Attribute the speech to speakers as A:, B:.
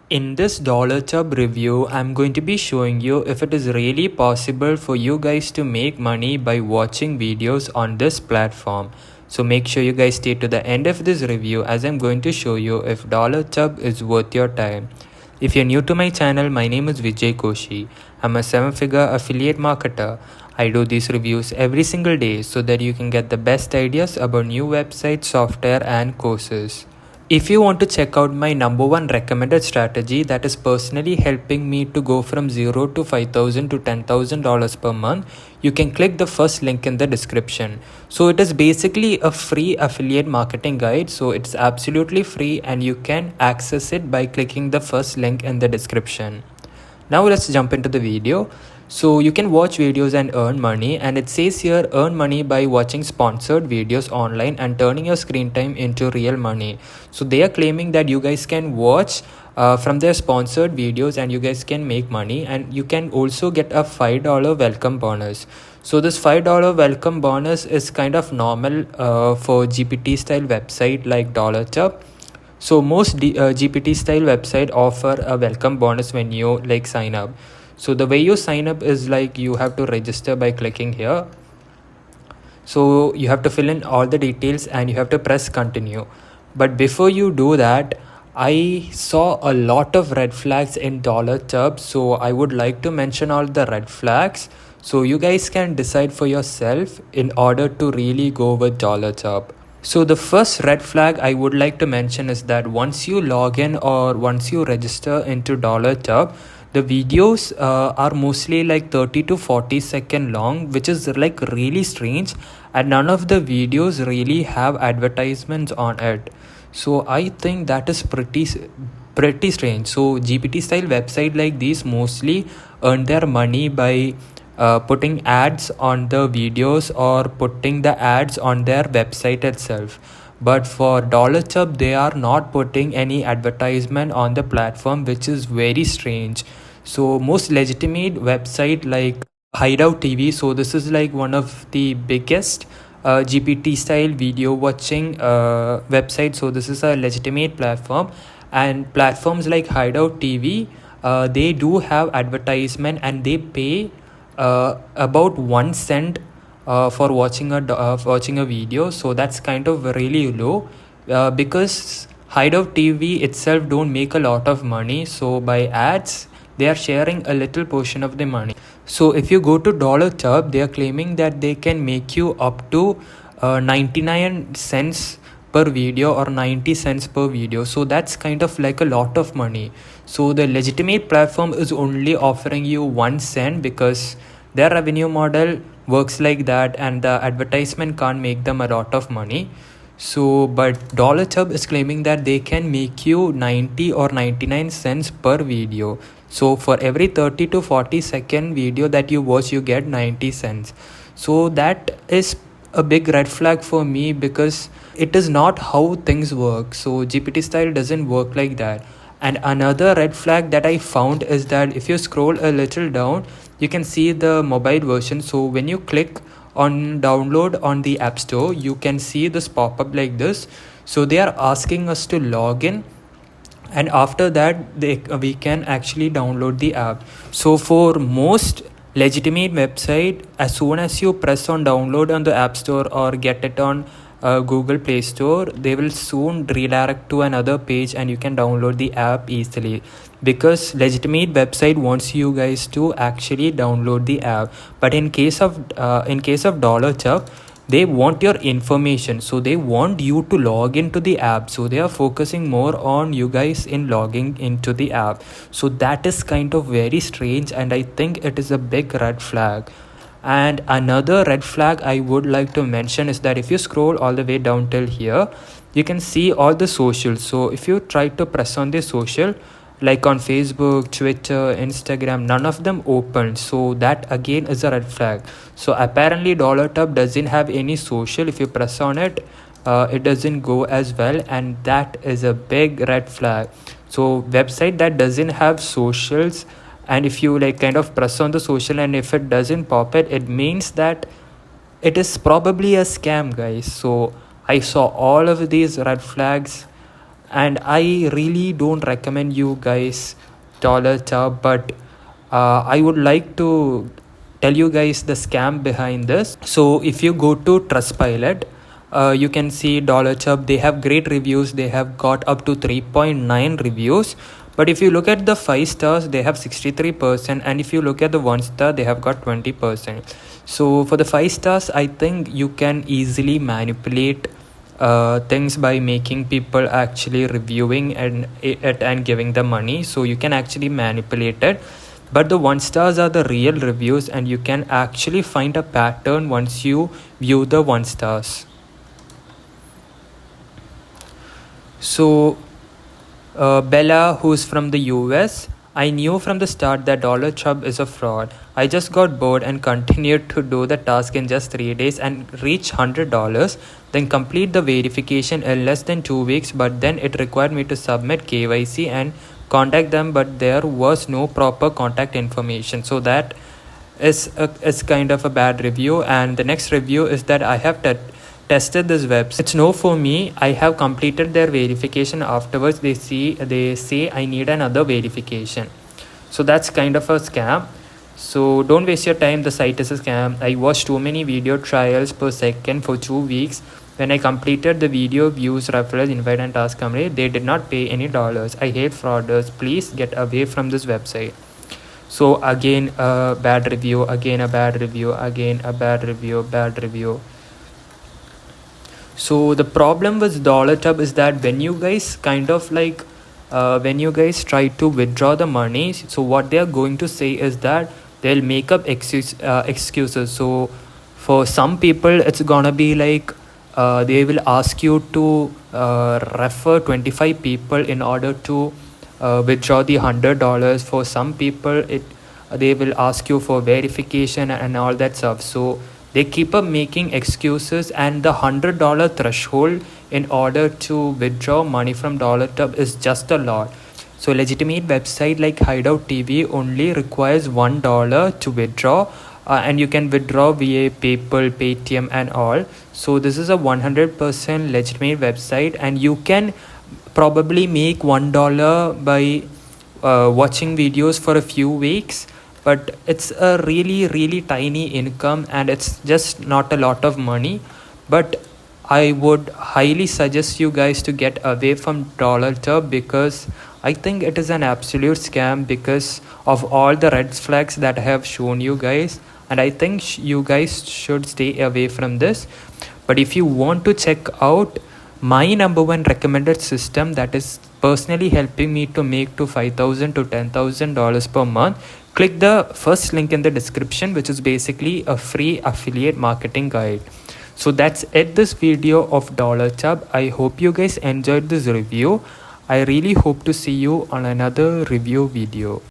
A: In this DollarTub review, I'm going to be showing you if it is really possible for you guys to make money by watching videos on this platform. So make sure you guys stay to the end of this review as I'm going to show you if DollarTub is worth your time. If you're new to my channel, my name is Vijay Koshi. I'm a 7-figure affiliate marketer. I do these reviews every single day so that you can get the best ideas about new websites, software and courses. If you want to check out my number one recommended strategy that is personally helping me to go from 0 to 5,000 to $10,000 per month, you can click the first link in the description. So it is basically a free affiliate marketing guide. So it's absolutely free and you can access it by clicking the first link in the description. Now let's jump into the video. So you can watch videos and earn money, and it says here earn money by watching sponsored videos online and turning your screen time into real money. So they are claiming that you guys can watch from their sponsored videos and you guys can make money, and you can also get a $5 welcome bonus. So this $5 welcome bonus is kind of normal for GPT style website like DollarTub. So most GPT style website offer a welcome bonus when you like sign up. So the way you sign up is like you have to register by clicking here. So you have to fill in all the details and you have to press continue. But before you do that, I saw a lot of red flags in DollarTub. So I would like to mention all the red flags so you guys can decide for yourself in order to really go with DollarTub. So the first red flag I would like to mention is that once you log in or once you register into DollarTub, the videos are mostly like 30 to 40 second long, which is like really strange, and none of the videos really have advertisements on it. So I think that is pretty strange. So GPT style website like these mostly earn their money by putting ads on the videos or putting the ads on their website itself. But for DollarTub, they are not putting any advertisement on the platform, which is very strange. So most legitimate website like Hideout TV. So this is like one of the biggest GPT style video watching website. So this is a legitimate platform, and platforms like Hideout TV, they do have advertisement and they pay about 1 cent for watching a video. So that's kind of really low because Hideout TV itself don't make a lot of money. So by ads, they are sharing a little portion of the money. So if you go to DollarTub, they are claiming that they can make you up to 99 cents per video or 90 cents per video. So that's kind of like a lot of money. So the legitimate platform is only offering you 1 cent because their revenue model works like that, and the advertisement can't make them a lot of money. So but DollarTub is claiming that they can make you 90 or 99 cents per video. So for every 30 to 40 second video that you watch, you get 90 cents. So that is a big red flag for me because it is not how things work. So GPT style doesn't work like that. And another red flag that I found is that if you scroll a little down, you can see the mobile version. So when you click on download on the App Store, you can see this pop up like this. So they are asking us to log in, and after that we can actually download the app. So for most legitimate website, as soon as you press on download on the App Store or get it on Google Play Store, they will soon redirect to another page and you can download the app easily, because legitimate website wants you guys to actually download the app. But in case of DollarTub, they want your information, so they want you to log into the app. So they are focusing more on you guys in logging into the app. So that is kind of very strange, and I think it is a big red flag. And another red flag I would like to mention is that if you scroll all the way down till here, you can see all the socials. So if you try to press on the social, like on Facebook, Twitter, Instagram, none of them open. So that again is a red flag. So apparently DollarTub doesn't have any social. If you press on it, it doesn't go as well, and that is a big red flag. So website that doesn't have socials, and if you like kind of press on the social and if it doesn't pop it means that it is probably a scam, guys. So I saw all of these red flags and I really don't recommend you guys DollarTub, but I would like to tell you guys the scam behind this. So if you go to Trustpilot, you can see DollarTub. They have great reviews. They have got up to 3.9 reviews. But if you look at the 5 stars, they have 63%, and if you look at the 1 star, they have got 20%. So for the 5 stars, I think you can easily manipulate things by making people actually reviewing and it and giving the money. So you can actually manipulate it. But the 1 stars are the real reviews, and you can actually find a pattern once you view the 1 stars. So Bella, who's from the US, I knew from the start that DollarTub is a fraud. I just got bored and continued to do the task in just 3 days and reach $100, then complete the verification in less than 2 weeks, but then it required me to submit KYC and contact them, but there was no proper contact information. So that is kind of a bad review. And the next review is that I have tested this website. It's no for me. I have completed their verification. Afterwards they say I need another verification. So that's kind of a scam. So don't waste your time. The site is a scam. I watched too many video trials per second for 2 weeks. When I completed the video views, referrals, invite and task company, they did not pay any dollars. I hate frauders. Please get away from this website. So again a bad review, again a bad review, again a bad review, bad review. So the problem with DollarTub is that when you guys when you guys try to withdraw the money, so what they are going to say is that they'll make up excuses. So for some people it's gonna be like they will ask you to refer 25 people in order to withdraw the $100. For some people they will ask you for verification and all that stuff. So they keep up making excuses, and the $100 threshold in order to withdraw money from DollarTub is just a lot. So legitimate website like Hideout TV only requires $1 to withdraw, and you can withdraw via PayPal, Paytm and all. So this is a 100% legitimate website, and you can probably make $1 by watching videos for a few weeks. But it's a really tiny income, and it's just not a lot of money. But I would highly suggest you guys to get away from DollarTub, because I think it is an absolute scam because of all the red flags that I have shown you guys, and I think you guys should stay away from this. But if you want to check out my #1 recommended system that is personally helping me to make to $5,000 to $10,000 per month, click the first link in the description, which is basically a free affiliate marketing guide. So that's it, this video of DollarTub. I hope you guys enjoyed this review. I really hope to see you on another review video.